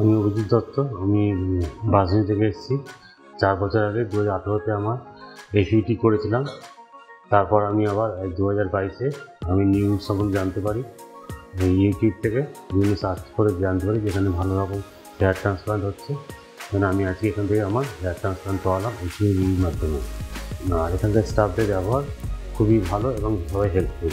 আমি অভিজিৎ দত্ত। আমি বাসুই থেকে এসেছি। 4 বছর আগে 2018-তে আমার এসইউটি করেছিলাম। তারপর আমি আবার 2022-এ আমি নিউজ সম্বন্ধে জানতে পারি ইউটিউব থেকে, বিভিন্ন সার্চ করে জানতে পারি যেখানে ভালো রকম হেয়ার ট্রান্সপ্লান্ট হচ্ছে। আমি আজকে এখান থেকে আমার হেয়ার ট্রান্সপ্লান্ট করালাম রিভিউর মাধ্যমে। আর এখানকার স্টাফদের ব্যবহার খুবই ভালো এবং সবাই হেল্পফুল।